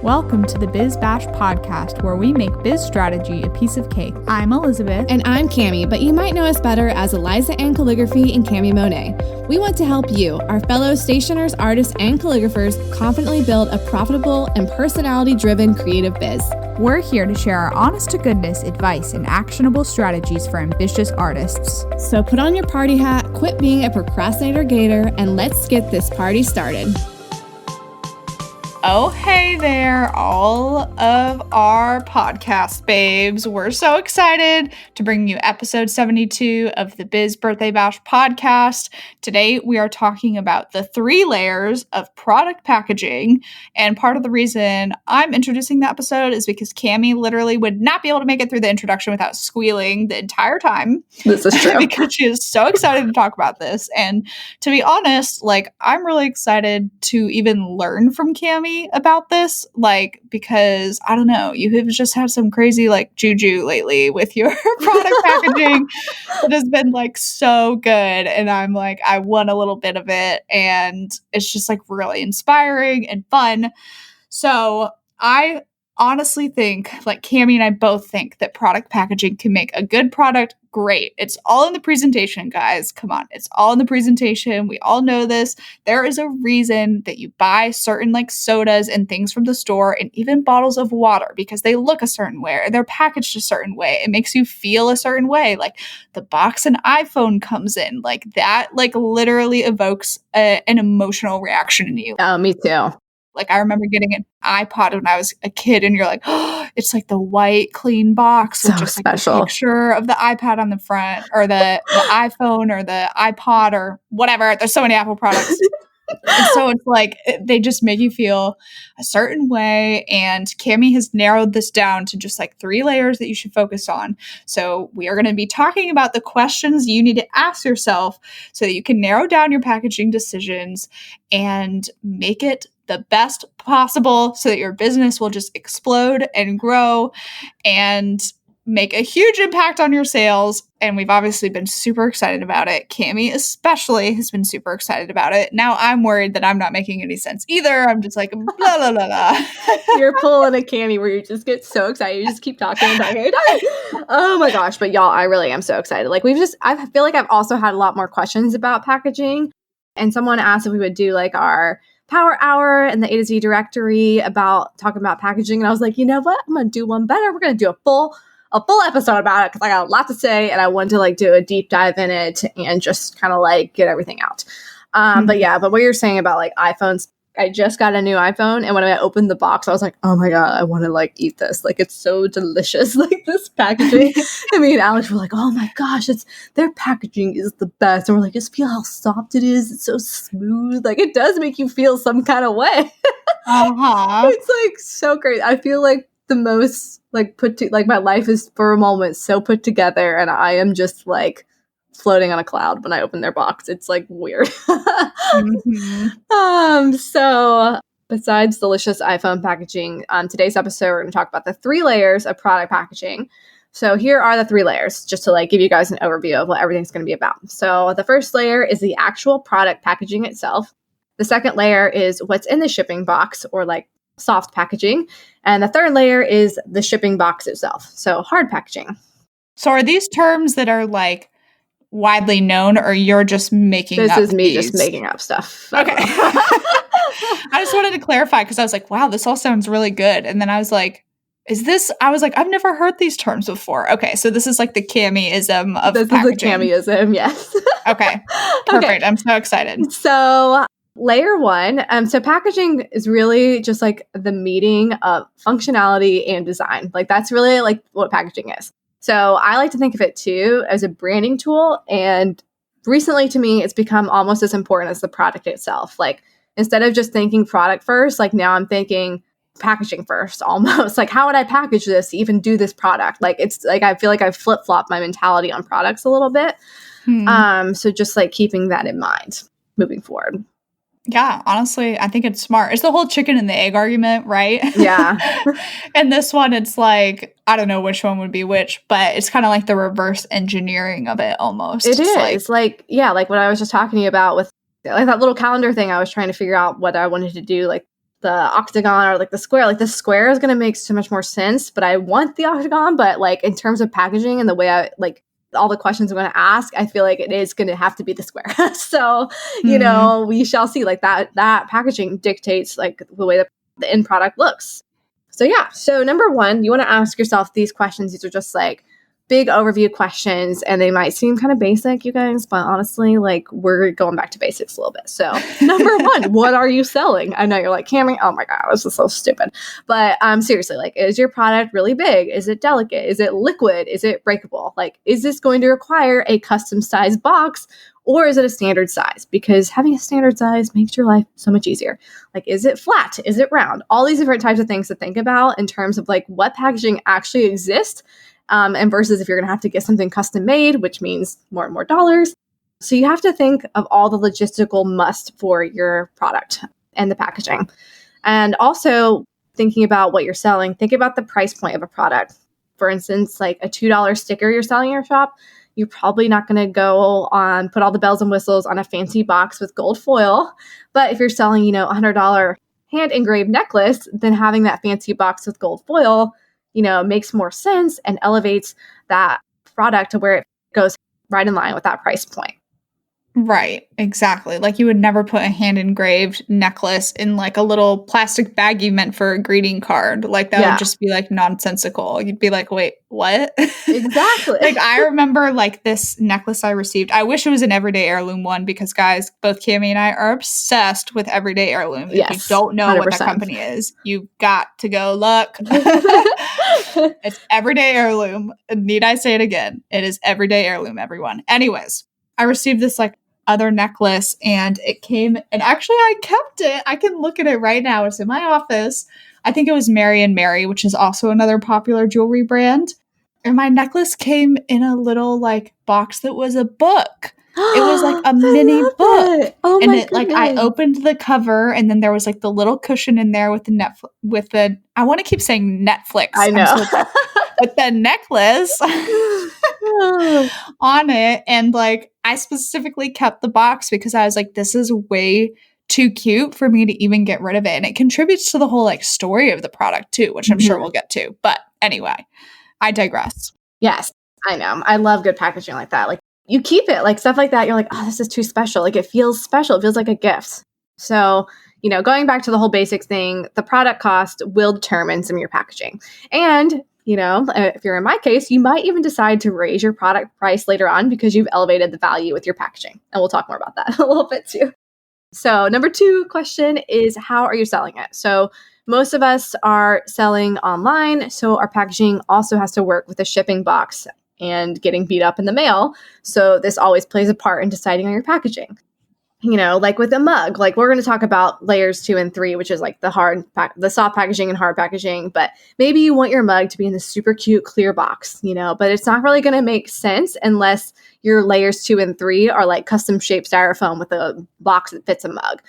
Welcome to the Biz Bash podcast, where we make biz strategy a piece of cake. I'm Elizabeth. And I'm Cami, but you might know us better as Eliza Ann Calligraphy and Cami Monet. We want to help you, our fellow stationers, artists, and calligraphers, confidently build a profitable and personality-driven creative biz. We're here to share our honest-to-goodness advice and actionable strategies for ambitious artists. So put on your party hat, quit being a procrastinator gator, and let's get this party started. Oh, hey there, all of our podcast babes. We're so excited to bring you episode 72 of the Biz Birthday Bash podcast. Today, we are talking about the 3 layers of product packaging. And part of the reason I'm introducing the episode is because Cami literally would not be able to make it through the introduction without squealing the entire time. This is true. Because she is so excited to talk about this. And to be honest, I'm really excited to even learn from Cami about this, because I don't know, you have just had some crazy juju lately with your product packaging. It has been so good, and I want a little bit of it, and it's just really inspiring and fun. So I honestly think, Cami and I both think, that product packaging can make a good product great. It's all in the presentation, guys. Come on. It's all in the presentation. We all know this. There is a reason that you buy certain sodas and things from the store, and even bottles of water, because they look a certain way or they're packaged a certain way. It makes you feel a certain way. The box an iPhone comes in, that literally evokes an emotional reaction in you. Oh, me too. I remember getting an iPod when I was a kid, and you're oh, it's the white, clean box with just special. The picture of the iPad on the front, or the iPhone, or the iPod, or whatever. There's so many Apple products. And so it's they just make you feel a certain way. And Cami has narrowed this down to just 3 layers that you should focus on. So we are going to be talking about the questions you need to ask yourself so that you can narrow down your packaging decisions and make it the best possible, so that your business will just explode and grow and make a huge impact on your sales. And we've obviously been super excited about it. Cami especially has been super excited about it. Now I'm worried that I'm not making any sense either. I'm just blah, blah, blah, blah. You're pulling a Cami where you just get so excited. You just keep talking and talking and talking. Oh my gosh. But y'all, I really am so excited. I feel like I've also had a lot more questions about packaging. And someone asked if we would do our Power Hour and the A to Z directory about talking about packaging. And I was like, you know what? I'm going to do one better. We're going to do a full episode about it, because I got a lot to say, and I wanted to do a deep dive in it and just kind of get everything out. But what you're saying about iPhones, I just got a new iPhone, and when I opened the box, I was like, oh my God, I want to eat this. It's so delicious. This packaging. And me and Alex were oh my gosh, their packaging is the best. And we're just feel how soft it is. It's so smooth. It does make you feel some kind of way. Uh-huh. It's so great. I feel the most my life is for a moment so put together, and I am just floating on a cloud when I open their box. It's weird. Mm-hmm. So besides delicious iPhone packaging, on today's episode, we're going to talk about the 3 layers of product packaging. So here are the 3 layers, just to give you guys an overview of what everything's going to be about. So the first layer is the actual product packaging itself. The second layer is what's in the shipping box, or soft packaging. And the third layer is the shipping box itself. So hard packaging. So are these terms that are widely known, or you're just making this up is me these? Just making up stuff. Okay. I just wanted to clarify, because I was wow, this all sounds really good. And then I was I've never heard these terms before. Okay, so this is the Cami-ism of this packaging. This is the Cami-ism, yes. Okay, perfect. Okay. I'm so excited. So layer 1, so packaging is really just the meeting of functionality and design. That's really what packaging is. So I like to think of it too as a branding tool. And recently, to me, it's become almost as important as the product itself. Instead of just thinking product first, now I'm thinking packaging first, almost. How would I package this to even do this product? It's I feel I've flip-flopped my mentality on products a little bit. So just keeping that in mind moving forward. Yeah, honestly, I think it's smart. It's the whole chicken and the egg argument, right? Yeah. And this one, it's I don't know which one would be which, but it's kind of the reverse engineering of it almost. It is. What I was just talking to you about with that little calendar thing. I was trying to figure out what I wanted to do the octagon or like the square. Like the square is going to make so much more sense, but I want the octagon. But like in terms of packaging and the way I like all the questions I'm going to ask, I feel like it is going to have to be the square. So, we shall see. Like that packaging dictates like the way that the end product looks. So yeah. So number one, you want to ask yourself these questions. These are just like big overview questions, and they might seem kind of basic, you guys, but honestly, like we're going back to basics a little bit. So number one, what are you selling? I know you're like, Cammie, oh my God, this is so stupid. But seriously, like, is your product really big? Is it delicate? Is it liquid? Is it breakable? Like, is this going to require a custom size box, or is it a standard size? Because having a standard size makes your life so much easier. Like, is it flat? Is it round? All these different types of things to think about in terms of like what packaging actually exists. And versus if you're going to have to get something custom made, which means more and more dollars. So you have to think of all the logistical must for your product and the packaging. And also thinking about what you're selling, think about the price point of a product. For instance, like a $2 sticker you're selling in your shop, you're probably not going to go on, put all the bells and whistles on a fancy box with gold foil. But if you're selling, $100 hand engraved necklace, then having that fancy box with gold foil makes more sense and elevates that product to where it goes right in line with that price point. Right, exactly. Like you would never put a hand engraved necklace in like a little plastic bag you meant for a greeting card. Like that would just be like nonsensical. You'd be like, wait, what? Exactly. Like I remember like this necklace I received. I wish it was an everyday heirloom one because guys, both Cammie and I are obsessed with everyday heirloom. Yes, if you don't know 100%. What that company is, you've got to go look. It's everyday heirloom. Need I say it again? It is everyday heirloom, everyone. Anyways, I received this like other necklace and it came, and actually I kept it. I can look at it right now. It's in my office. I think it was Mary and Mary, which is also another popular jewelry brand. And my necklace came in a little like box that was a book. It was like a mini book. It. Oh and my it goodness. Like I opened the cover and then there was like the little cushion in there with the I want to keep saying Netflix. I know. With the necklace on it. And like I specifically kept the box because I was like, this is way too cute for me to even get rid of it. And it contributes to the whole like story of the product too, which I'm sure we'll get to. But anyway, I digress. Yes, I know. I love good packaging like that. Like you keep it, like stuff like that. You're like, oh, this is too special. Like it feels special. It feels like a gift. So, going back to the whole basics thing, the product cost will determine some of your packaging. And if you're in my case, you might even decide to raise your product price later on because you've elevated the value with your packaging. And we'll talk more about that a little bit too. So number 2 question is, how are you selling it? So most of us are selling online. So our packaging also has to work with a shipping box and getting beat up in the mail. So this always plays a part in deciding on your packaging. Like with a mug, like we're going to talk about layers 2 and 3, which is like the soft packaging and hard packaging. But maybe you want your mug to be in this super cute clear box, but it's not really going to make sense unless your layers 2 and 3 are like custom shaped styrofoam with a box that fits a mug,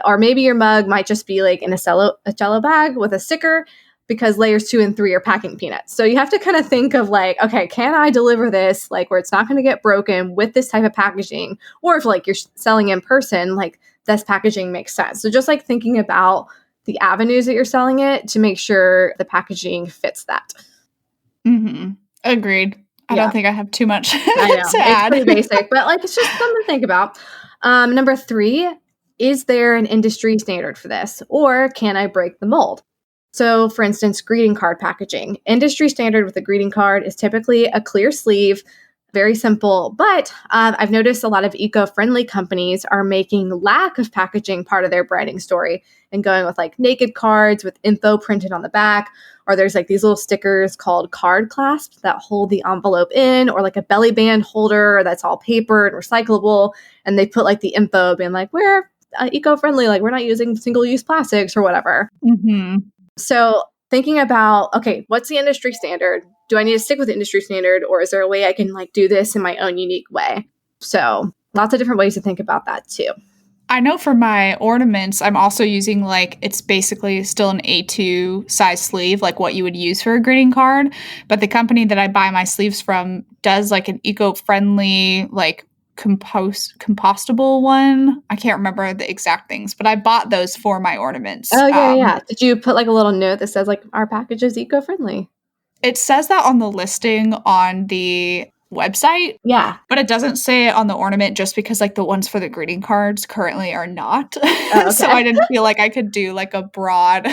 or maybe your mug might just be like in a cello bag with a sticker, because layers 2 and 3 are packing peanuts. So you have to kind of think of like, okay, can I deliver this like where it's not going to get broken with this type of packaging? Or if like you're selling in person, like this packaging makes sense. So just like thinking about the avenues that you're selling it to make sure the packaging fits that. Mm-hmm. Agreed. I don't think I have too much to it's add. Pretty basic, but like it's just something to think about. Number 3, is there an industry standard for this? Or can I break the mold? So, for instance, greeting card packaging. Industry standard with a greeting card is typically a clear sleeve, very simple. But I've noticed a lot of eco-friendly companies are making lack of packaging part of their branding story and going with like naked cards with info printed on the back. Or there's like these little stickers called card clasps that hold the envelope in, or like a belly band holder that's all paper and recyclable. And they put like the info being like, we're eco-friendly, like we're not using single-use plastics or whatever. Mm-hmm. So thinking about, okay, what's the industry standard? Do I need to stick with the industry standard, or is there a way I can like do this in my own unique way? So lots of different ways to think about that too. I know for my ornaments, I'm also using like, it's basically still an A2 size sleeve, like what you would use for a greeting card. But the company that I buy my sleeves from does like an eco-friendly, like compostable one. I can't remember the exact things, but I bought those for my ornaments. Oh, yeah. Did you put like a little note that says like our package is eco-friendly? It says that on the listing on the website, Yeah. but it doesn't say it on the ornament just because like the ones for the greeting cards currently are not. Oh, So okay. I didn't feel like I could do like a broad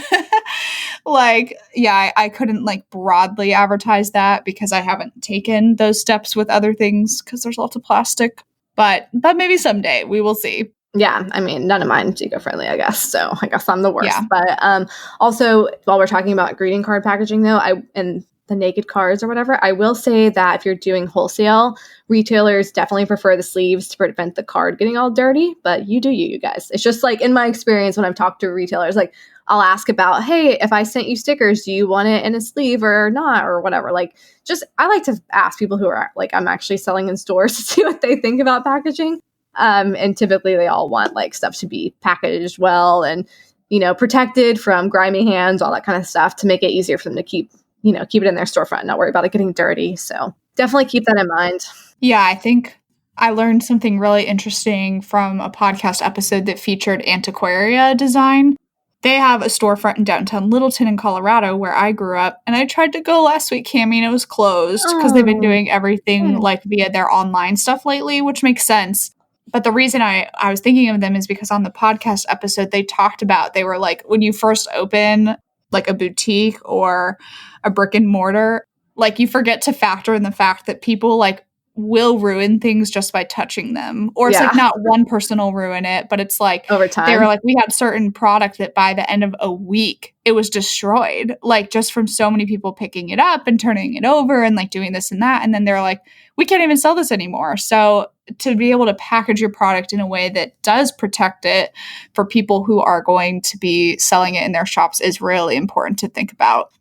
like yeah, I couldn't like broadly advertise that because I haven't taken those steps with other things because there's lots of plastic. But maybe someday we will see. Yeah, I mean, none of mine is eco-friendly, I guess. So I guess I'm the worst. Yeah. But also, while we're talking about greeting card packaging, though, and the naked cards or whatever, I will say that if you're doing wholesale, retailers definitely prefer the sleeves to prevent the card getting all dirty. But you do you guys. It's just like in my experience when I've talked to retailers, like I'll ask about, hey, if I sent you stickers, do you want it in a sleeve or not or whatever? Like, just I like to ask people who are like I'm actually selling in stores to see what they think about packaging. And typically they all want like stuff to be packaged well and, protected from grimy hands, all that kind of stuff to make it easier for them to keep it in their storefront, not worry about it getting dirty. So definitely keep that in mind. Yeah, I think I learned something really interesting from a podcast episode that featured Antiquaria Design. They have a storefront in downtown Littleton in Colorado where I grew up, and I tried to go last week, Cami, and it was closed because they've been Oh, doing everything like via their online stuff lately, which makes sense. But the reason I was thinking of them is because on the podcast episode, they talked about, they were like, when you first open like a boutique or a brick and mortar, like you forget to factor in the fact that people like will ruin things just by touching them. Or it's yeah, like not one person will ruin it, but it's like over they were time. like, we had certain product that by the end of a week, it was destroyed, like just from so many people picking it up and turning it over and like doing this and that. And then they're like, we can't even sell this anymore. So to be able to package your product in a way that does protect it for people who are going to be selling it in their shops is really important to think about.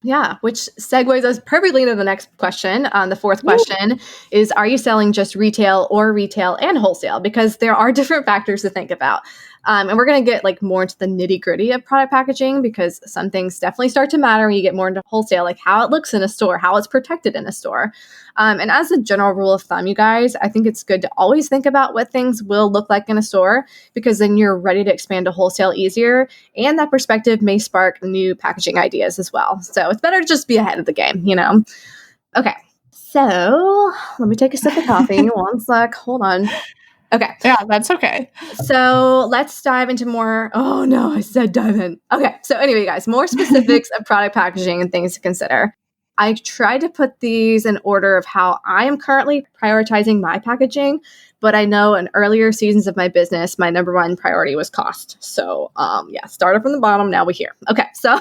Yeah, which segues us perfectly into the next question. The fourth Woo. question is, are you selling just retail or retail and wholesale? Because there are different factors to think about. And we're going to get like more into the nitty gritty of product packaging because some things definitely start to matter when you get more into wholesale, like how it looks in a store, how it's protected in a store. And as a general rule of thumb, you guys, I think it's good to always think about what things will look like in a store because then you're ready to expand to wholesale easier. And that perspective may spark new packaging ideas as well. So it's better to just be ahead of the game, Okay, so let me take a sip of coffee. One sec. Hold on. Okay. Yeah, that's okay. So let's dive into more. Oh no, I said dive in. Okay. So anyway, guys, more specifics of product packaging and things to consider. I tried to put these in order of how I am currently prioritizing my packaging, but I know in earlier seasons of my business, my number one priority was cost. So started from the bottom. Now we're here. Okay. So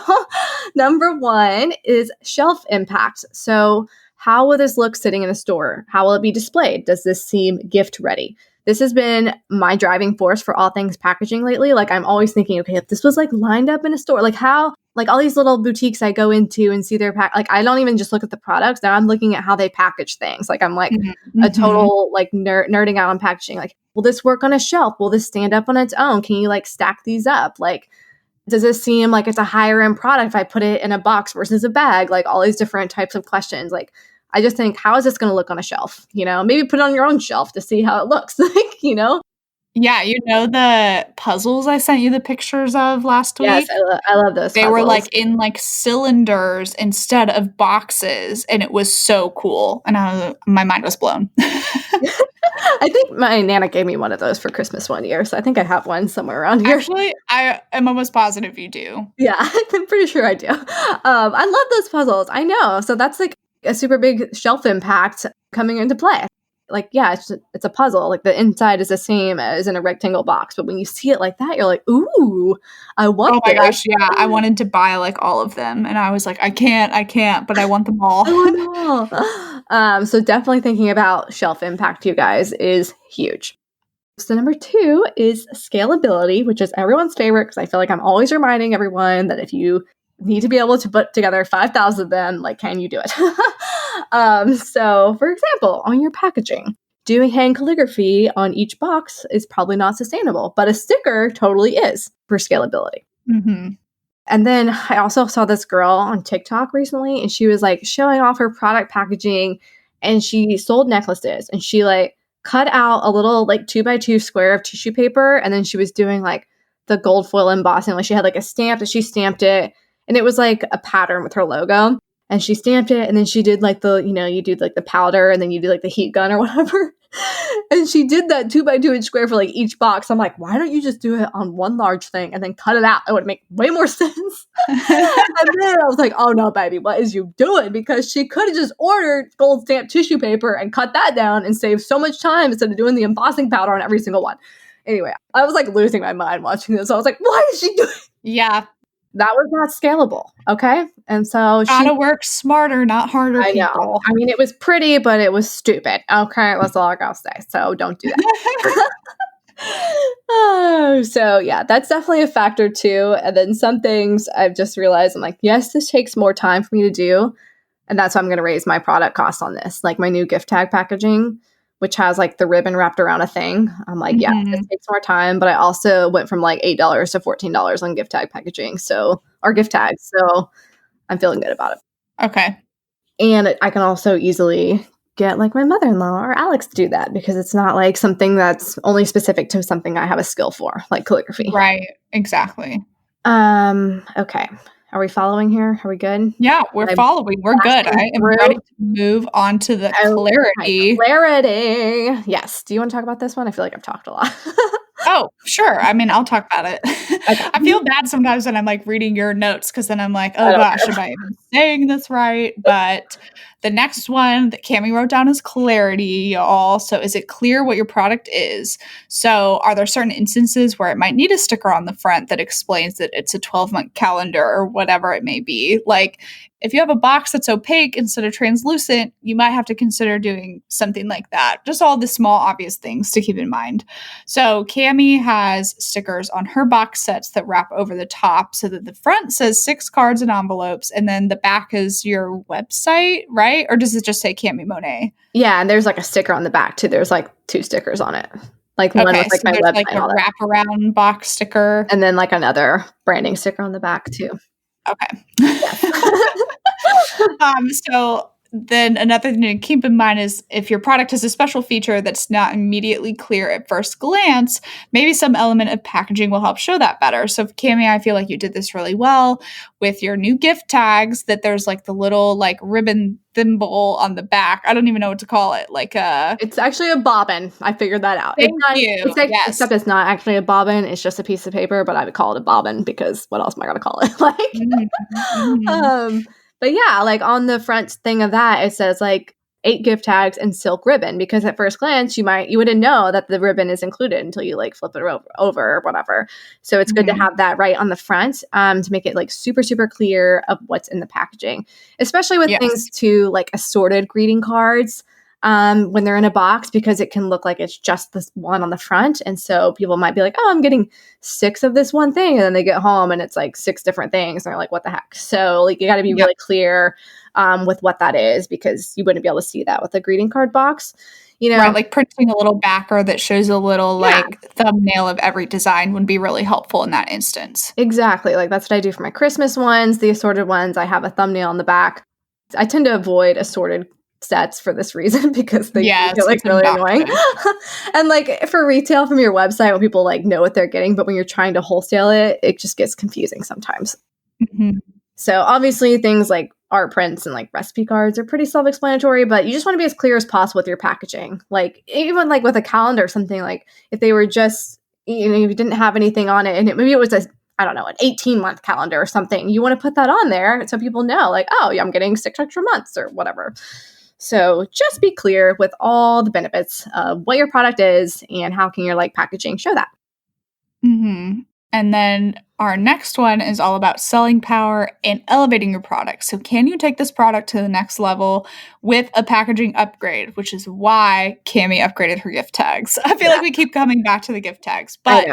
number one is shelf impact. So how will this look sitting in a store? How will it be displayed? Does this seem gift ready? This has been my driving force for all things packaging lately. Like I'm always thinking, okay, if this was like lined up in a store, like how, like all these little boutiques I go into and see their pack, like I don't even just look at the products. Now I'm looking at how they package things. Like I'm like Mm-hmm. a total like nerding out on packaging. Like, will this work on a shelf? Will this stand up on its own? Can you like stack these up? Like, does this seem like it's a higher end product if I put it in a box versus a bag? Like all these different types of questions. Like I just think, how is this going to look on a shelf? Maybe put it on your own shelf to see how it looks. Yeah, the puzzles I sent you the pictures of last Yes, week? I love those They were puzzles. like in like cylinders instead of boxes, and it was so cool. And my mind was blown. I think my Nana gave me one of those for Christmas one year, so I think I have one somewhere around here. Actually, I am almost positive you do. Yeah, I'm pretty sure I do. I love those puzzles. I know. So that's like a super big shelf impact coming into play. Like, yeah, it's a puzzle. Like the inside is the same as in a rectangle box, but when you see it like that, you're like, ooh, I want Oh my this. gosh, yeah. I wanted to buy like all of them, and I was like, I can't, but I want them all. I want them all. So definitely thinking about shelf impact, you guys, is huge. So number two is scalability, which is everyone's favorite because I feel like I'm always reminding everyone that if you need to be able to put together 5,000 of them, like, can you do it? So for example, on your packaging, doing hand calligraphy on each box is probably not sustainable, but a sticker totally is for scalability. Mm-hmm. And then I also saw this girl on TikTok recently, and she was like showing off her product packaging, and she sold necklaces, and she like cut out a little like 2x2 square of tissue paper, and then she was doing like the gold foil embossing. Like she had like a stamp that she stamped it, and it was like a pattern with her logo. And she stamped it, and then she did like the, you do like the powder, and then you do like the heat gun or whatever. And she did that 2x2 inch square for like each box. I'm like, why don't you just do it on one large thing and then cut it out? It would make way more sense. And then I was like, oh no, baby, what is you doing? Because she could have just ordered gold stamped tissue paper and cut that down and saved so much time instead of doing the embossing powder on every single one. Anyway, I was like losing my mind watching this. I was like, what is she doing? Yeah. That was not scalable, okay? And so Gotta work smarter, not harder, I know. people. I mean, it was pretty, but it was stupid. Okay, that's all I gotta say. So don't do that. Oh, so yeah, that's definitely a factor too. And then some things I've just realized, I'm like, yes, this takes more time for me to do. And that's why I'm going to raise my product cost on this. Like my new gift tag packaging, which has like the ribbon wrapped around a thing. I'm like, yeah, this takes more time. But I also went from like $8 to $14 on gift tag packaging. So, or gift tags. So I'm feeling good about it. Okay. And I can also easily get like my mother-in-law or Alex to do that because it's not like something that's only specific to something I have a skill for, like calligraphy. Right. Exactly. Okay. Are we following here? Are we good? Yeah, we're following. We're good. I am ready to move on to the clarity. Clarity. Yes. Do you want to talk about this one? I feel like I've talked a lot. Oh, sure. I mean, I'll talk about it. Okay. I feel bad sometimes when I'm like reading your notes because then I'm like, oh gosh, am I even saying this right? But the next one that Cami wrote down is clarity, y'all. So is it clear what your product is? So are there certain instances where it might need a sticker on the front that explains that it's a 12-month calendar or whatever it may be? Like if you have a box that's opaque instead of translucent, you might have to consider doing something like that. Just all the small, obvious things to keep in mind. So Cami has stickers on her box sets that wrap over the top so that the front says 6 cards and envelopes, and then the back is your website, right? Or does it just say Cami Monet? Yeah, and there's like a sticker on the back too. There's like 2 stickers on it. Like one with like so my there's website, like a wraparound box sticker, and then like another branding sticker on the back too. Okay. So then another thing to keep in mind is if your product has a special feature that's not immediately clear at first glance, maybe some element of packaging will help show that better. So Cami, I feel like you did this really well with your new gift tags, that there's like the little like ribbon thimble on the back. I don't even know what to call it. Like it's actually a bobbin. I figured that out. Thank you. Yes. Except it's not actually a bobbin. It's just a piece of paper, but I would call it a bobbin because what else am I going to call it? But yeah, like on the front thing of that, it says like 8 gift tags and silk ribbon, because at first glance you wouldn't know that the ribbon is included until you like flip it over or whatever. So it's good to have that right on the front to make it like super, super clear of what's in the packaging, especially with things to like assorted greeting cards. When they're in a box, because it can look like it's just this one on the front. And so people might be like, oh, I'm getting 6 of this one thing. And then they get home and it's like 6 different things. And they're like, what the heck? So like, you got to be really clear with what that is, because you wouldn't be able to see that with a greeting card box. You know, right, like printing a little backer that shows a little like thumbnail of every design would be really helpful in that instance. Exactly. Like that's what I do for my Christmas ones, the assorted ones. I have a thumbnail on the back. I tend to avoid assorted sets for this reason, because they feel like really annoying. And like for retail from your website, when people like know what they're getting, but when you're trying to wholesale it, it just gets confusing sometimes. So obviously things like art prints and like recipe cards are pretty self-explanatory, but you just want to be as clear as possible with your packaging. Like even like with a calendar or something, like if they were just, if you didn't have anything on it and maybe it was an 18-month calendar or something, you want to put that on there so people know like, oh yeah, I'm getting 6 extra months or whatever. So just be clear with all the benefits of what your product is and how can your like packaging show that. And then our next one is all about selling power and elevating your product. So can you take this product to the next level with a packaging upgrade, which is why Cami upgraded her gift tags. I feel like we keep coming back to the gift tags, but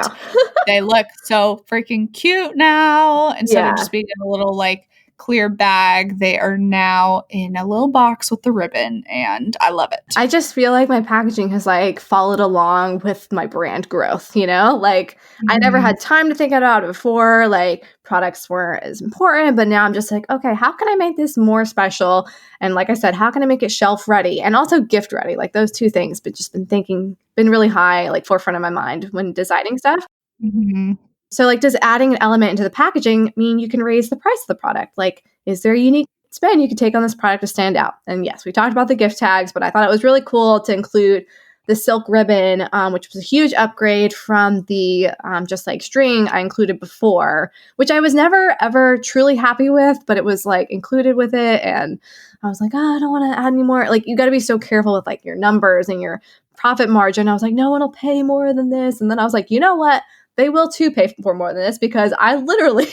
they look so freaking cute now. Instead of just being a little like clear bag. They are now in a little box with the ribbon, and I love it. I just feel like my packaging has like followed along with my brand growth, like I never had time to think about it before, like products weren't as important, but now I'm just like, okay, how can I make this more special? And like I said, how can I make it shelf ready and also gift ready? Like those two things, but just been really high, like forefront of my mind when designing stuff. Mm-hmm. So like, does adding an element into the packaging mean you can raise the price of the product? Like, is there a unique spin you could take on this product to stand out? And yes, we talked about the gift tags, but I thought it was really cool to include the silk ribbon, which was a huge upgrade from the just like string I included before, which I was never ever truly happy with, but it was like included with it. And I was like, oh, I don't want to add any more. Like, you got to be so careful with like your numbers and your profit margin. I was like, no one will pay more than this. And then I was like, you know what? They will too pay for more than this, because I literally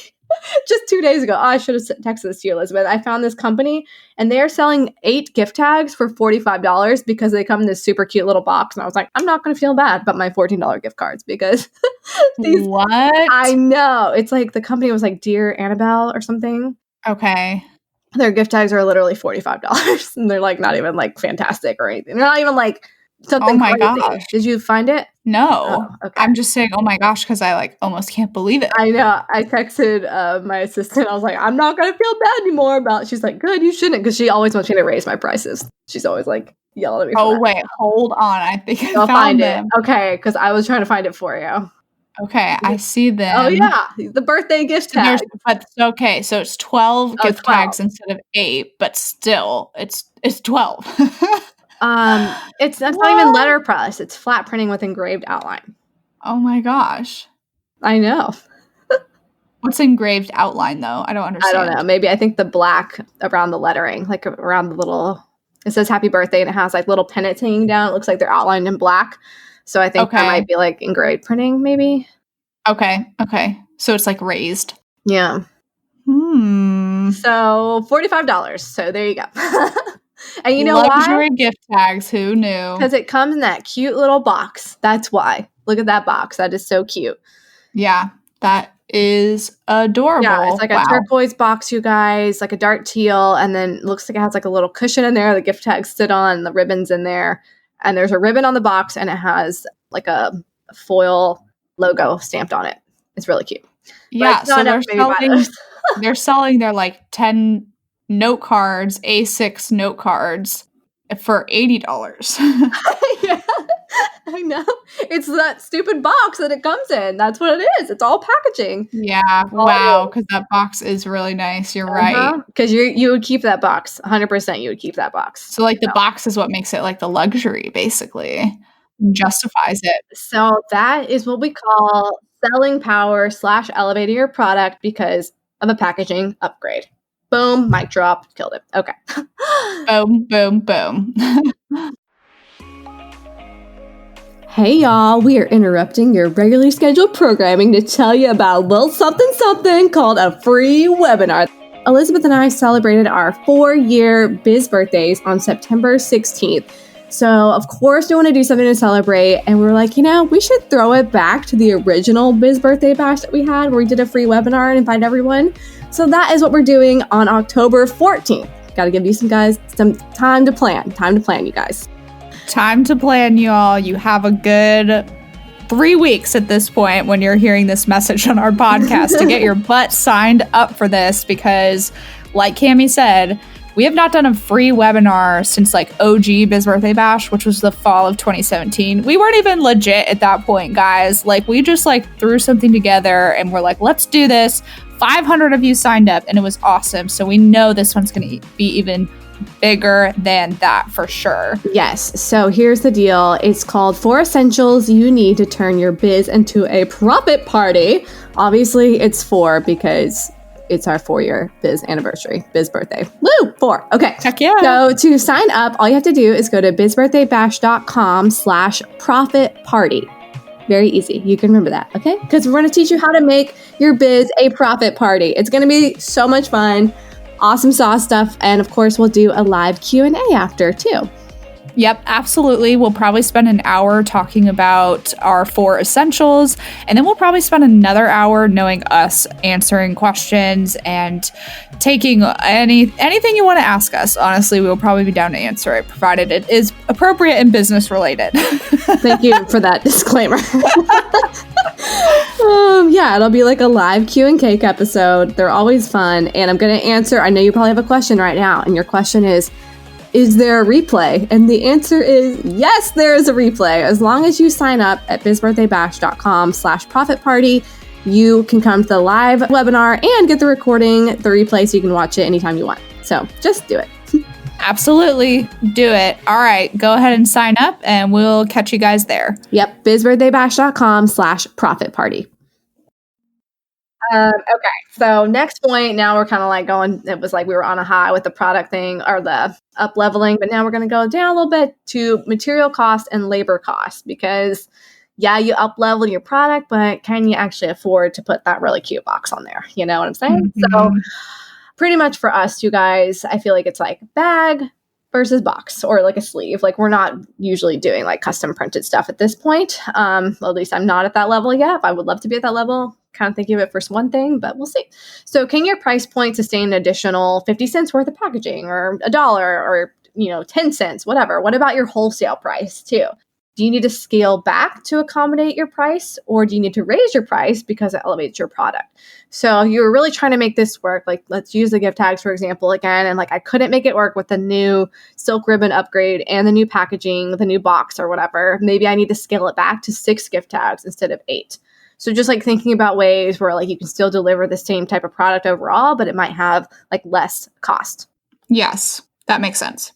just 2 days ago, I should have texted this to you, Elizabeth. I found this company and they're selling 8 gift tags for $45 because they come in this super cute little box. And I was like, I'm not going to feel bad about my $14 gift cards because What? I know. It's like the company was like Dear Annabelle or something. Okay. Their gift tags are literally $45 and they're like not even like fantastic or anything. They're not even like something. Oh my crazy. gosh. Did you find it? No. Oh, okay. I'm just saying, oh my gosh, because I like almost can't believe it. I know. I texted my assistant. I was like, I'm not going to feel bad anymore about. She's like, good, you shouldn't, because she always wants me to raise my prices. She's always like yelling at me. Oh wait, hold on. I think I I'll found find them. it. Okay, because I was trying to find it for you. Okay, I see them. Oh yeah, the birthday gift tag. But okay, so it's 12 gift 12. tags instead of 8, but still, it's 12. It's not even letterpress. It's flat printing with engraved outline. Oh my gosh. I know. What's engraved outline though? I don't understand. I don't know. Maybe I think the black around the lettering, like around the little. It says happy birthday and it has like little pennants hanging down. It looks like they're outlined in black. So I think that might be like engraved printing, maybe. Okay. So it's like raised. Yeah. So $45. So there you go. And you know why? Luxury gift tags. Who knew? Because it comes in that cute little box. That's why. Look at that box. That is so cute. Yeah, that is adorable. Yeah, it's like a turquoise box, you guys, like a dark teal, and then it looks like it has like a little cushion in there. The gift tags sit on, the ribbon's in there, and there's a ribbon on the box, and it has like a foil logo stamped on it. It's really cute. Yeah, so they're selling their like 10 note cards, A6 note cards for $80. Yeah, I know. It's that stupid box that it comes in. That's what it is. It's all packaging. Yeah, wow, because that box is really nice. You're right. Because you would keep that box. 100% you would keep that box. So like the box is what makes it like the luxury, basically. Justifies it. So that is what we call selling power / elevating your product because of a packaging upgrade. Boom, mic drop, killed it. Okay. Boom, boom, boom. Hey y'all, we are interrupting your regularly scheduled programming to tell you about a little something called a free webinar. Elizabeth and I celebrated our 4-year Biz birthdays on September 16th. So, of course, we want to do something to celebrate. And we were like, we should throw it back to the original Biz Birthday Bash that we had where we did a free webinar and invite everyone. So that is what we're doing on October 14th. Got to give you guys some time to plan. Time to plan, you guys. Time to plan, y'all. You have a good 3 weeks at this point when you're hearing this message on our podcast to get your butt signed up for this because, like Cami said, we have not done a free webinar since like OG Biz Birthday Bash, which was the fall of 2017. We weren't even legit at that point, guys. Like we just like threw something together and we're like, let's do this. 500 of you signed up and it was awesome. So we know this one's going to be even bigger than that for sure. Yes. So here's the deal. It's called 4 Essentials You Need to Turn Your Biz into a Profit Party. Obviously, it's 4 because it's our 4-year Biz anniversary, Biz birthday. Woo! 4. Okay. Heck yeah. So to sign up, all you have to do is go to bizbirthdaybash.com/profit party. Very easy. You can remember that, okay? Because we're going to teach you how to make your biz a profit party. It's going to be so much fun. Awesome sauce stuff. And of course, we'll do a live Q&A after too. Yep, absolutely. We'll probably spend an hour talking about our 4 essentials, and then we'll probably spend another hour knowing us, answering questions, and taking anything you want to ask us. Honestly, we'll probably be down to answer it, provided it is appropriate and business related. Thank you for that disclaimer. Yeah, it'll be like a live Q and Cake episode. They're always fun, and I'm going to answer. I know you probably have a question right now, and your question is there a replay? And the answer is yes, there is a replay. As long as you sign up at bizbirthdaybash.com/profit party, you can come to the live webinar and get the recording, the replay, so you can watch it anytime you want. So just do it. Absolutely. Do it. All right. Go ahead and sign up, and we'll catch you guys there. Yep. bizbirthdaybash.com/profit party. Okay. So next point, now we're kind of like going, it was like we were on a high with the product thing or the up leveling, but now we're going to go down a little bit to material cost and labor cost, because yeah, you up level your product, but can you actually afford to put that really cute box on there? You know what I'm saying? So pretty much for us, you guys, I feel like it's like bag versus box, or like a sleeve. Like we're not usually doing like custom printed stuff at this point. Well, at least I'm not at that level yet. I would love to be at that level. Kind of thinking of it for one thing, but we'll see. So can your price point sustain an additional 50 cents worth of packaging, or $1, or 10 cents, whatever? What about your wholesale price too? Do you need to scale back to accommodate your price, or do you need to raise your price because it elevates your product? So you're really trying to make this work. Like, let's use the gift tags, for example, again. And like, I couldn't make it work with the new silk ribbon upgrade and the new packaging, the new box or whatever. Maybe I need to scale it back to 6 gift tags instead of 8. So just like thinking about ways where like you can still deliver the same type of product overall, but it might have like less cost. Yes, that makes sense.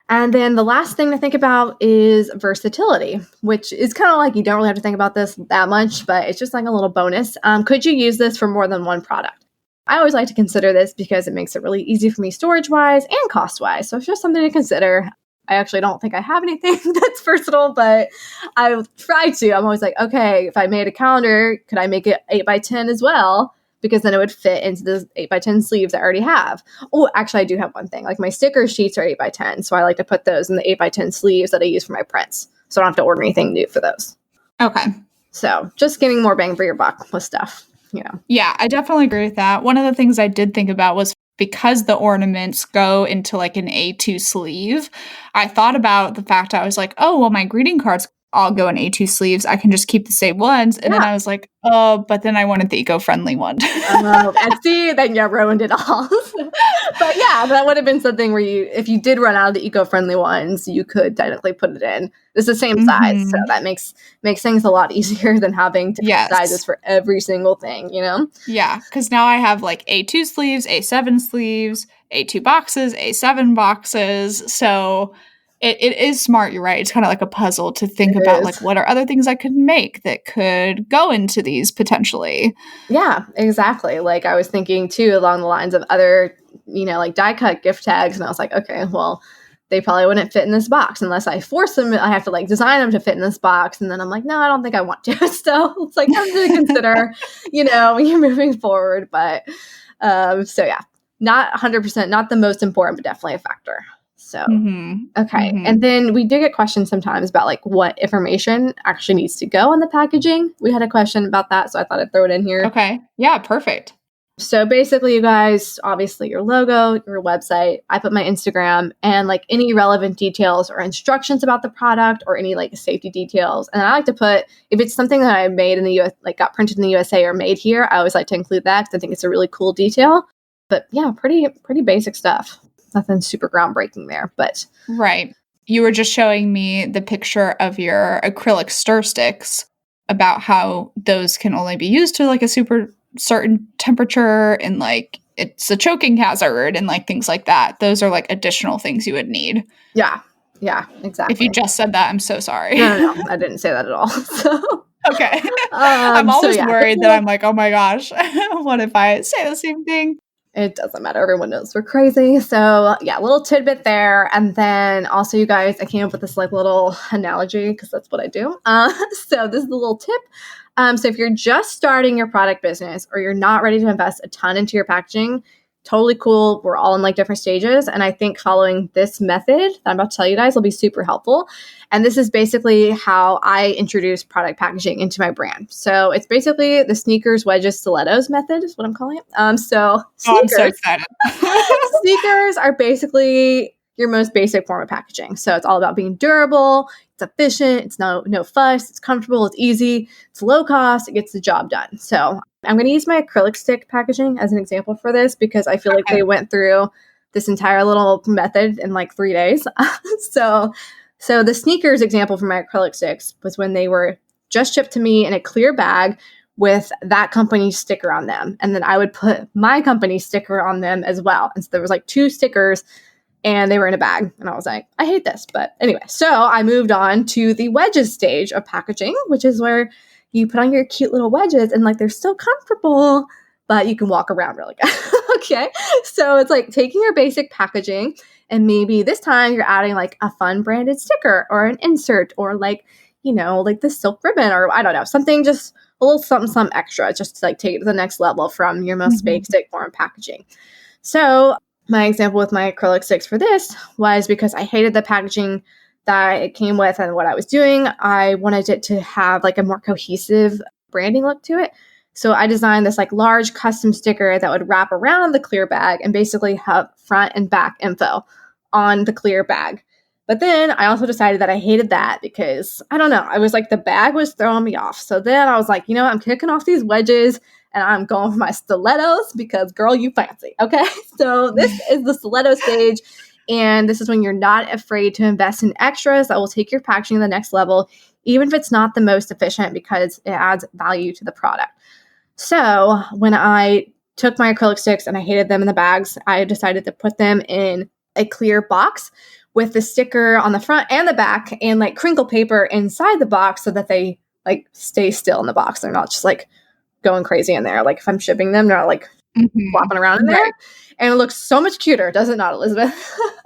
And then the last thing to think about is versatility, which is kind of like you don't really have to think about this that much, but it's just like a little bonus. Could you use this for more than one product? I always like to consider this because it makes it really easy for me storage-wise and cost-wise. So it's just something to consider. I actually don't think I have anything that's versatile, but I try to. I'm always like, okay, if I made a calendar, could I make it 8x10 as well? Because then it would fit into the 8x10 sleeves I already have. Oh, actually, I do have one thing. Like my sticker sheets are 8x10, so I like to put those in the 8x10 sleeves that I use for my prints, so I don't have to order anything new for those. Okay. So just getting more bang for your buck with stuff, Yeah, I definitely agree with that. One of the things I did think about was because the ornaments go into like an A2 sleeve, I thought about the fact I was like, oh, well, my greeting cards all go in A2 sleeves. I can just keep the same ones. And then I was like, oh, but then I wanted the eco-friendly one. And see, then you ruined it all. But yeah, that would have been something where if you did run out of the eco-friendly ones, you could technically put it in. It's the same size. So that makes things a lot easier than having different sizes for every single thing, Yeah, because now I have like A2 sleeves, A7 sleeves, A2 boxes, A7 boxes. So it is smart. You're right. It's kind of like a puzzle to think about like what are other things I could make that could go into these potentially. Yeah, exactly. Like I was thinking too along the lines of other, like die cut gift tags. And I was like, okay, well, they probably wouldn't fit in this box unless I force them. I have to like design them to fit in this box. And then I'm like, no, I don't think I want to. So it's like something to consider, when you're moving forward. But so yeah, not 100%, not the most important, but definitely a factor. So, okay. And then we do get questions sometimes about like what information actually needs to go on the packaging. We had a question about that, so I thought I'd throw it in here. Okay. Yeah, perfect. So basically, you guys, obviously your logo, your website, I put my Instagram, and like any relevant details or instructions about the product or any like safety details. And I like to put, if it's something that I made in the US, like got printed in the USA or made here, I always like to include that because I think it's a really cool detail. But yeah, pretty basic stuff. Nothing super groundbreaking there, but. Right. You were just showing me the picture of your acrylic stir sticks about how those can only be used to like a super certain temperature and like it's a choking hazard and like things like that. Those are like additional things you would need. Yeah, exactly. If you just said that, I'm so sorry. No, I didn't say that at all. So. Okay. I'm always worried that I'm like, oh my gosh, what if I say the same thing? It doesn't matter. Everyone knows we're crazy. So yeah, a little tidbit there. And then also you guys, I came up with this like little analogy because that's what I do. So this is a little tip. So if you're just starting your product business or you're not ready to invest a ton into your packaging, totally cool. We're all in like different stages. And I think following this method that I'm about to tell you guys will be super helpful. And this is basically how I introduce product packaging into my brand. So it's basically the sneakers, wedges, stilettos method is what I'm calling it. So Oh, I'm so sneakers, excited. sneakers are basically your most basic form of packaging. So it's all about being durable, it's efficient, it's no fuss, it's comfortable, it's easy, it's low cost, it gets the job done. So I'm going to use my acrylic stick packaging as an example for this because I feel like they went through this entire little method in like 3 days. So the sneakers example for my acrylic sticks was when they were just shipped to me in a clear bag with that company's sticker on them. And then I would put my company's sticker on them as well. And so there was like 2 stickers and they were in a bag. And I was like, I hate this. But anyway, so I moved on to the wedges stage of packaging, which is where you put on your cute little wedges and like they're still comfortable, but you can walk around really good. Okay. So it's like taking your basic packaging and maybe this time you're adding like a fun branded sticker or an insert or like, like the silk ribbon or I don't know, something just a little something extra just to like take it to the next level from your most basic form of packaging. So my example with my acrylic sticks for this was because I hated the packaging that it came with and what I was doing. I wanted it to have like a more cohesive branding look to it. So I designed this like large custom sticker that would wrap around the clear bag and basically have front and back info on the clear bag. But then I also decided that I hated that because I don't know, I was like the bag was throwing me off. So then I was like, I'm kicking off these wedges and I'm going for my stilettos because girl, you fancy. Okay. So this is the stiletto stage. And this is when you're not afraid to invest in extras that will take your packaging to the next level, even if it's not the most efficient because it adds value to the product. So when I took my acrylic sticks and I hated them in the bags, I decided to put them in a clear box with the sticker on the front and the back and like crinkle paper inside the box so that they like stay still in the box. They're not just like going crazy in there. Like if I'm shipping them, they're not like flopping around in there. Right. And it looks so much cuter, does it not, Elizabeth?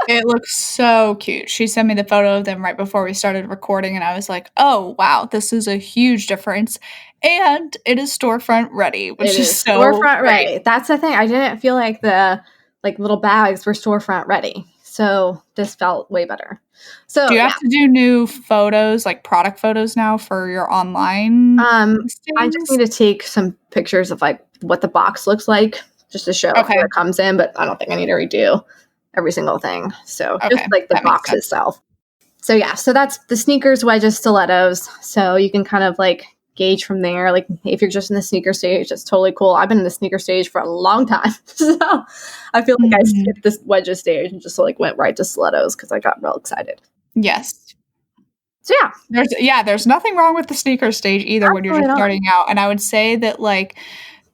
It looks so cute. She sent me the photo of them right before we started recording, and I was like, oh, wow, this is a huge difference. And it is storefront ready, which is so storefront great. ready. That's the thing. I didn't feel like the like little bags were storefront ready. So this felt way better. So do you have to do new photos, like product photos now for your online listings? I just need to take some pictures of like what the box looks like just to show where it comes in, but I don't think I need to redo every single thing. So just like the box itself. So yeah, so that's the sneakers, wedges, stilettos. So you can kind of like gauge from there. Like if you're just in the sneaker stage, that's totally cool. I've been in the sneaker stage for a long time. So I feel like I skipped this wedges stage and just like went right to stilettos because I got real excited. Yes. So there's nothing wrong with the sneaker stage either when you're just starting out. And I would say that like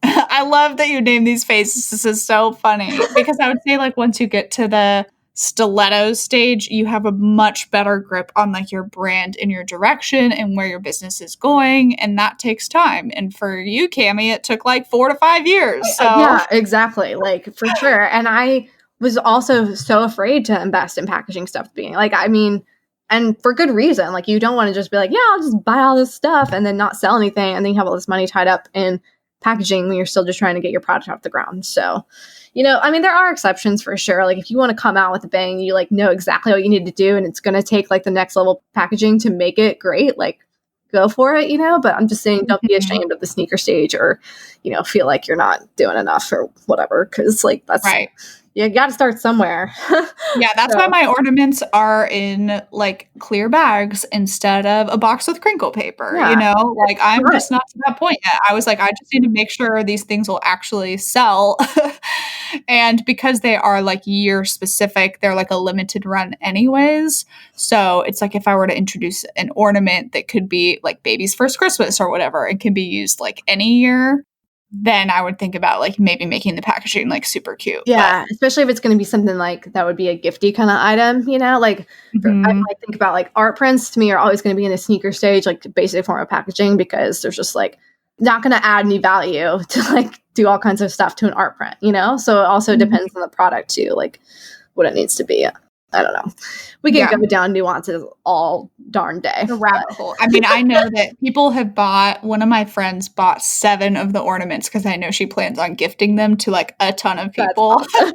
I love that you named these phases. This is so funny because I would say like once you get to the stilettos stage, you have a much better grip on like your brand and your direction and where your business is going, and that takes time. And for you, Cami, it took like 4 to 5 years. So yeah, exactly, like for sure. And I was also so afraid to invest in packaging stuff. Being like, I mean, and for good reason. Like you don't want to just be like, yeah, I'll just buy all this stuff and then not sell anything, and then you have all this money tied up in packaging when you're still just trying to get your product off the ground. So, I mean, there are exceptions for sure. Like if you want to come out with a bang, you like know exactly what you need to do, and it's going to take like the next level packaging to make it great. Like go for it, but I'm just saying, don't be ashamed of the sneaker stage or, feel like you're not doing enough or whatever. Cause like that's right. You got to start somewhere. Yeah, that's why my ornaments are in like clear bags instead of a box with crinkle paper. Yeah. Like I'm just not to that point yet. I was like, I just need to make sure these things will actually sell. And because they are like year specific, they're like a limited run anyways. So it's like if I were to introduce an ornament that could be like baby's first Christmas or whatever, it can be used like any year, then I would think about like maybe making the packaging like super cute. Yeah, especially if it's going to be something like that would be a gifty kind of item, like I might think about like art prints to me are always going to be in a sneaker stage, like basic form of packaging, because there's just like not going to add any value to like do all kinds of stuff to an art print, So it also depends on the product too, like what it needs to be. I don't know. We can go down nuances all darn day. The rabbit hole. I mean, I know that people have one of my friends bought 7 of the ornaments because I know she plans on gifting them to like a ton of people. Awesome.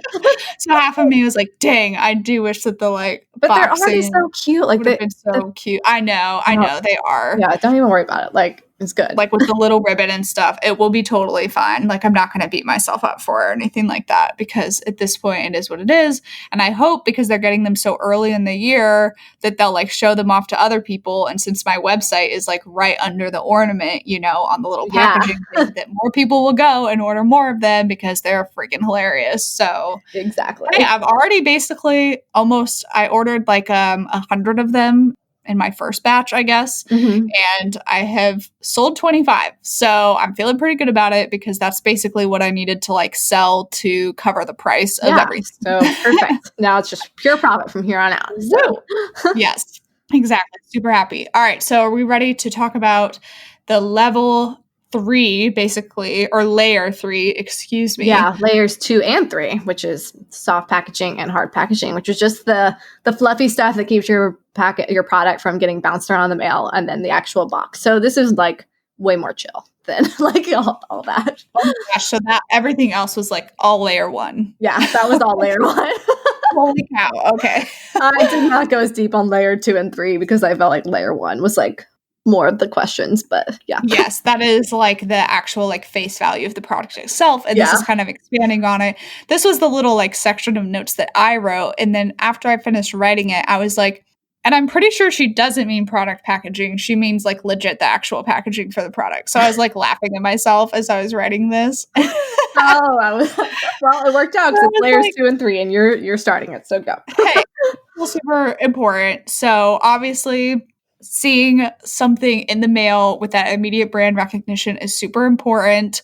So half of me was like, dang, I do wish that the like but they're already so cute. Like would have been so cute. I know they are. Yeah, don't even worry about it. Like, it's good. Like with the little ribbon and stuff, it will be totally fine. Like I'm not going to beat myself up for it or anything like that because at this point it is what it is. And I hope because they're getting them so early in the year that they'll like show them off to other people. And since my website is like right under the ornament, you know, on the little packaging thing, that more people will go and order more of them because they're freaking hilarious. So exactly. I've already basically I ordered like 100 of them in my first batch, I guess. Mm-hmm. And I have sold 25. So I'm feeling pretty good about it because that's basically what I needed to like sell to cover the price of everything. So perfect. Now it's just pure profit from here on out. So yes, exactly. Super happy. All right. So are we ready to talk about the level 3, basically, or layer 3, excuse me. Yeah, layers 2 and 3, which is soft packaging and hard packaging, which is just the fluffy stuff that keeps your product from getting bounced around the mail, and then the actual box. So this is like way more chill than like all that. Oh my gosh, so that everything else was like all layer 1. Yeah, that was all layer 1. Holy cow. Okay. I did not go as deep on layer 2 and 3 because I felt like layer 1 was like more of the questions, but yeah. Yes, that is like the actual like face value of the product itself. And this is kind of expanding on it. This was the little like section of notes that I wrote. And then after I finished writing it, I was like, and I'm pretty sure she doesn't mean product packaging. She means like legit the actual packaging for the product. So I was like laughing at myself as I was writing this. Well, it worked out because it's layers 2 and 3 and you're starting it. So go. Hey, super important. So obviously seeing something in the mail with that immediate brand recognition is super important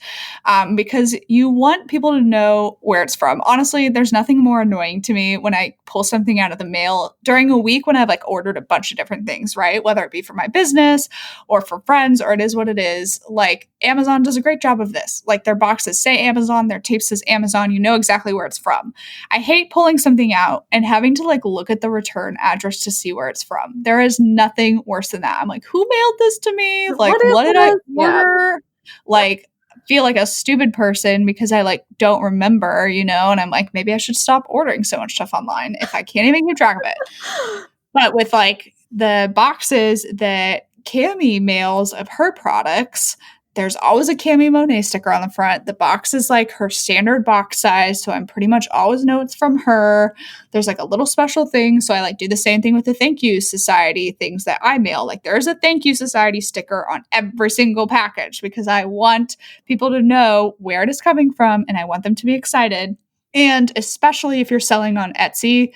because you want people to know where it's from. Honestly, there's nothing more annoying to me when I pull something out of the mail during a week when I've like ordered a bunch of different things, right? Whether it be for my business or for friends, or it is what it is. Like Amazon does a great job of this. Like their boxes say Amazon, their tape says Amazon, you know exactly where it's from. I hate pulling something out and having to like look at the return address to see where it's from. There is nothing worse than that. I'm like, who mailed this to me? Like, what did I order? Like, feel like a stupid person because I like don't remember, you know, and I'm like, maybe I should stop ordering so much stuff online if I can't even keep track of it. But with like the boxes that Cami mails of her products, there's always a Cami Monet sticker on the front. The box is like her standard box size, so I'm pretty much always know it's from her. There's like a little special thing, so I like do the same thing with the Thank You Society things that I mail. Like there's a Thank You Society sticker on every single package because I want people to know where it is coming from and I want them to be excited. And especially if you're selling on Etsy,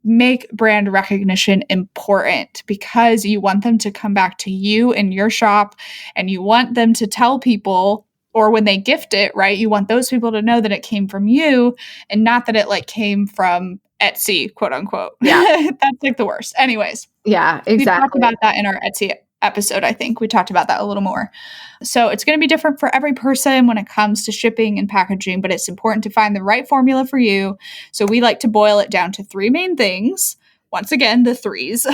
make brand recognition important because you want them to come back to you in your shop and you want them to tell people, or when they gift it, right? You want those people to know that it came from you and not that it like came from Etsy, quote unquote. Yeah. That's like the worst. Anyways. Yeah, exactly. We talked about that in our Etsy episode. I think we talked about that a little more. So it's going to be different for every person when it comes to shipping and packaging, but it's important to find the right formula for you. So we like to boil it down to 3 main things. Once again, the 3s.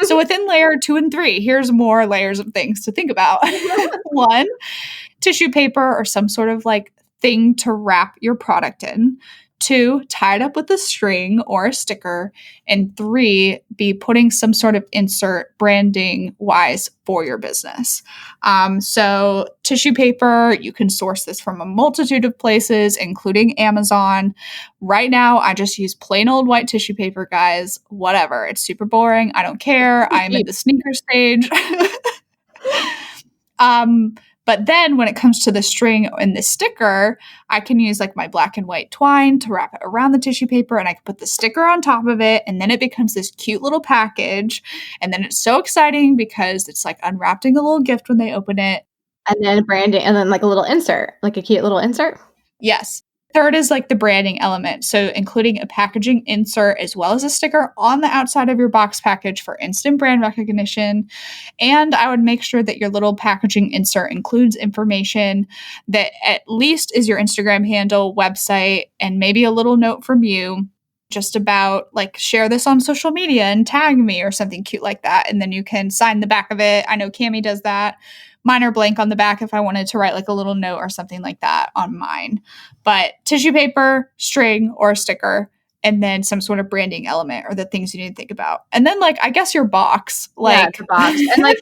So within layer 2 and 3, here's more layers of things to think about. 1, tissue paper or some sort of like thing to wrap your product in. 2, tie it up with a string or a sticker. And 3, be putting some sort of insert branding wise for your business. So tissue paper, you can source this from a multitude of places, including Amazon. Right now, I just use plain old white tissue paper, guys. Whatever. It's super boring. I don't care. I'm in the sneaker stage. But then when it comes to the string and the sticker, I can use like my black and white twine to wrap it around the tissue paper and I can put the sticker on top of it. And then it becomes this cute little package. And then it's so exciting because it's like unwrapping a little gift when they open it. And then branding and then like a little insert, like a cute little insert. Yes. 3rd is like the branding element. So including a packaging insert as well as a sticker on the outside of your box package for instant brand recognition. And I would make sure that your little packaging insert includes information that at least is your Instagram handle, website, and maybe a little note from you. just about like share this on social media and tag me or something cute like that. And then you can sign the back of it. I know Cami does that. Mine are blank on the back if I wanted to write like a little note or something like that on mine. But tissue paper, string, or a sticker, and then some sort of branding element or the things you need to think about. And then like, I guess your box, like the box. And like,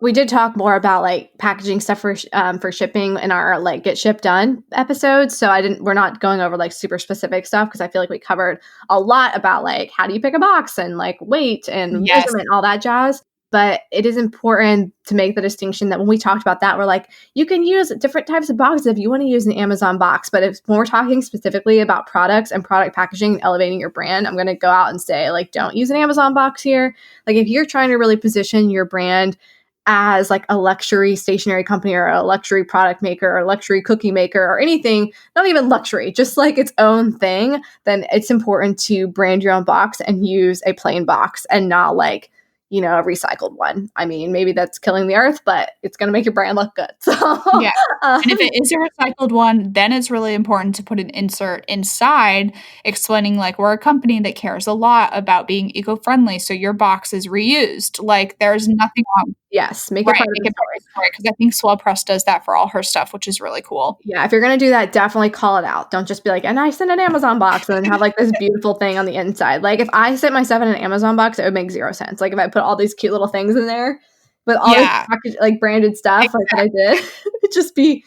we did talk more about like packaging stuff for shipping in our like get shipped done episodes. So we're not going over like super specific stuff because I feel like we covered a lot about like how do you pick a box and like weight and measurement, all that jazz. But it is important to make the distinction that when we talked about that, we're like, you can use different types of boxes if you want to use an Amazon box. But when we're talking specifically about products and product packaging and elevating your brand, I'm going to go out and say, like, don't use an Amazon box here. Like, if you're trying to really position your brand as like a luxury stationery company or a luxury product maker or a luxury cookie maker or anything, not even luxury, just like its own thing, then it's important to brand your own box and use a plain box and not like, a recycled one. I mean, maybe that's killing the earth, but it's going to make your brand look good. So, yeah. And if it is a recycled one, then it's really important to put an insert inside explaining like we're a company that cares a lot about being eco-friendly. So your box is reused. Like there's nothing wrong. Yes, make it part of the story. Because I think Swell Press does that for all her stuff, which is really cool. Yeah, if you're going to do that, definitely call it out. Don't just be like, and I sent an Amazon box and then have like this beautiful thing on the inside. Like if I sent my stuff in an Amazon box, it would make zero sense. Like if I put all these cute little things in there with all this package, like branded stuff like that I did, it'd just be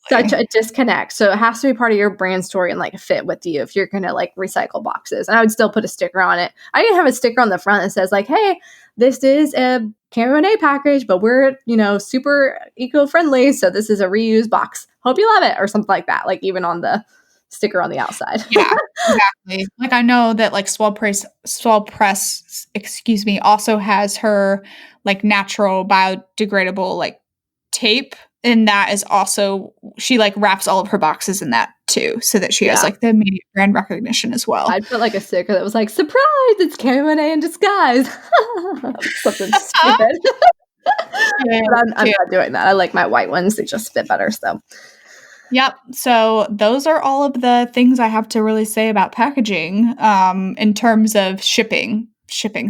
such a disconnect. So it has to be part of your brand story and like fit with you if you're going to like recycle boxes. And I would still put a sticker on it. I even have a sticker on the front that says like, hey, this is a Q&A package, but we're, super eco-friendly. So this is a reused box. Hope you love it or something like that. Like even on the sticker on the outside. Yeah, exactly. Like I know that like Swell Press, also has her like natural biodegradable like tape. And that is also, she like wraps all of her boxes in that too, so that she has like the immediate brand recognition as well. I'd put like a sticker that was like, surprise, it's Q&A in disguise. Something stupid. I'm not doing that. I like my white ones. They just fit better. So. Yep. So those are all of the things I have to really say about packaging in terms of shipping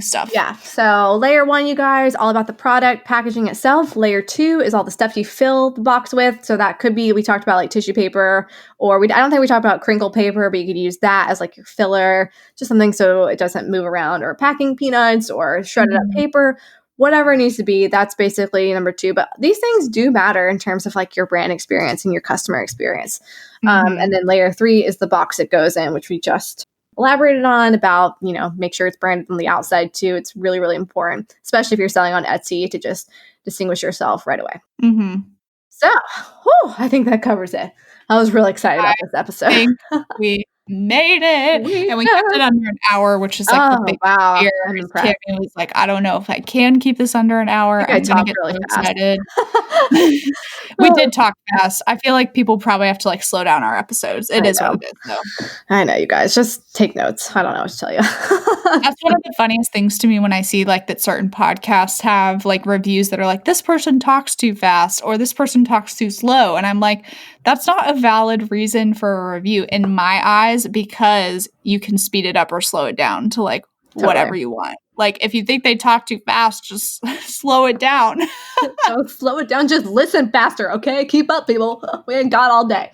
stuff. Yeah. So layer 1, you guys, all about the product packaging itself. Layer 2 is all the stuff you fill the box with. So that could be, we talked about like tissue paper, or I don't think we talked about crinkle paper, but you could use that as like your filler, just something so it doesn't move around, or packing peanuts or shredded up paper, whatever it needs to be. That's basically number 2. But these things do matter in terms of like your brand experience and your customer experience. And then layer 3 is the box it goes in, which we just elaborated on about, make sure it's branded on the outside too. It's really, really important, especially if you're selling on Etsy, to just distinguish yourself right away. So, I think that covers it. I was really excited about this episode. We made it. And we kept it under an hour, which is like the big fear. I'm impressed. Tammy was like, I don't know if I can keep this under an hour. I'm going to get really excited. We did talk fast. I feel like people probably have to like slow down our episodes. It is what it is, though. I know, you guys. Just take notes. I don't know what to tell you. That's one of the funniest things to me when I see like that certain podcasts have like reviews that are like, this person talks too fast or this person talks too slow. And I'm like, that's not a valid reason for a review in my eyes, because you can speed it up or slow it down to like whatever you want. Like if you think they talk too fast, just slow it down. Slow it down. Just listen faster. Okay. Keep up, people. We ain't got all day.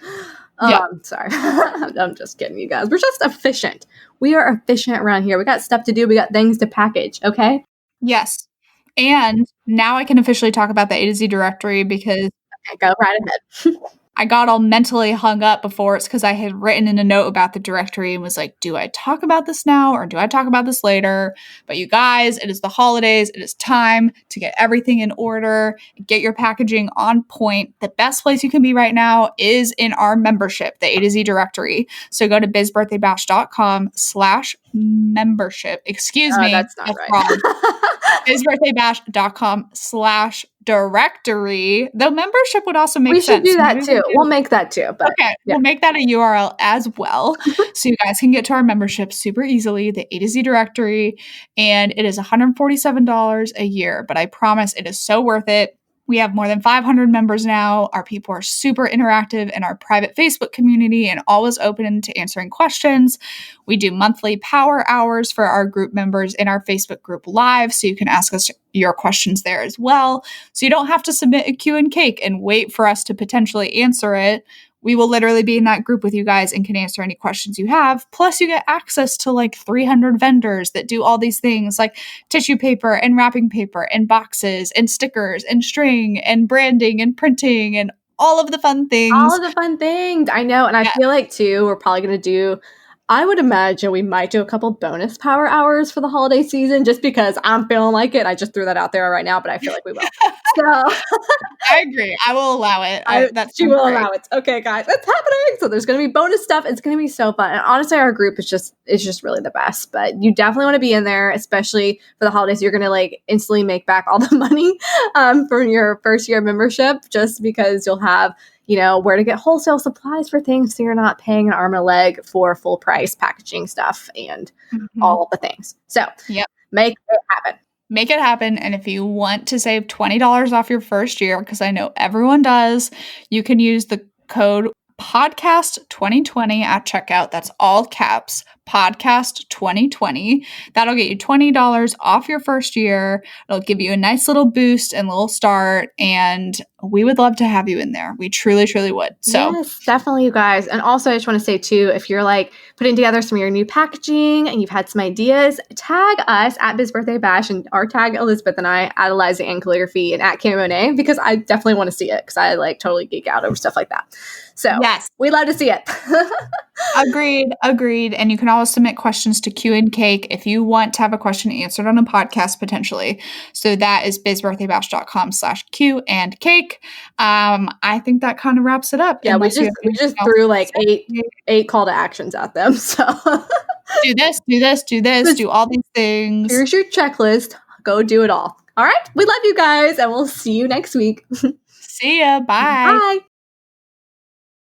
Sorry. I'm just kidding, you guys. We're just efficient. We are efficient around here. We got stuff to do. We got things to package. Okay. Yes. And now I can officially talk about the A to Z directory because go right ahead. I got all mentally hung up before. It's because I had written in a note about the directory and was like, do I talk about this now or do I talk about this later? But you guys, it is the holidays. It is time to get everything in order, get your packaging on point. The best place you can be right now is in our membership, the A to Z directory. So go to bizbirthdaybash.com/membership. Excuse me. That's not right. Wrong. bizbirthdaybash.com/directory. The membership would also make sense. We should do that too. We'll make that too. But we'll make that a URL as well. So you guys can get to our membership super easily, the A to Z directory. And it is $147 a year. But I promise it is so worth it. We have more than 500 members now. Our people are super interactive in our private Facebook community and always open to answering questions. We do monthly power hours for our group members in our Facebook group live, so you can ask us your questions there as well. So you don't have to submit a Q and cake and wait for us to potentially answer it. We will literally be in that group with you guys and can answer any questions you have. Plus, you get access to like 300 vendors that do all these things like tissue paper and wrapping paper and boxes and stickers and string and branding and printing and all of the fun things. All of the fun things. I know. And I feel like, too, we're probably going to do, I would imagine we might do a couple bonus power hours for the holiday season just because I'm feeling like it. I just threw that out there right now, but I feel like we will. So I agree. I will allow it. She will allow it. Okay, guys, that's happening. So there's going to be bonus stuff. It's going to be so fun. And honestly, our group is just really the best. But you definitely want to be in there, especially for the holidays. You're going to like instantly make back all the money from your first year membership just because you'll have, you know, where to get wholesale supplies for things so you're not paying an arm and a leg for full price packaging stuff and all of the things. So make it happen. Make it happen. And if you want to save $20 off your first year, because I know everyone does, you can use the code podcast 2020 at checkout. That's all caps, podcast 2020. That'll get you $20 off your first year. It'll give you a nice little boost and little start. And we would love to have you in there. We truly, truly would. So yes, definitely, you guys. And also, I just want to say too, if you're like putting together some of your new packaging and you've had some ideas, tag us at Biz Birthday Bash and or tag Elizabeth and I at Eliza and Calligraphy and at Cami Monet because I definitely want to see it because I like totally geek out over stuff like that. So yes, we'd love to see it. Agreed. And you can always submit questions to Q and Cake if you want to have a question answered on a podcast potentially. So that is bizbirthdaybash.com/Q and Cake. I think that kind of wraps it up. Yeah, we just threw like eight call to actions at them. So do this, do all these things. Here's your checklist. Go do it all. All right. We love you guys and we'll see you next week. See ya. Bye. Bye.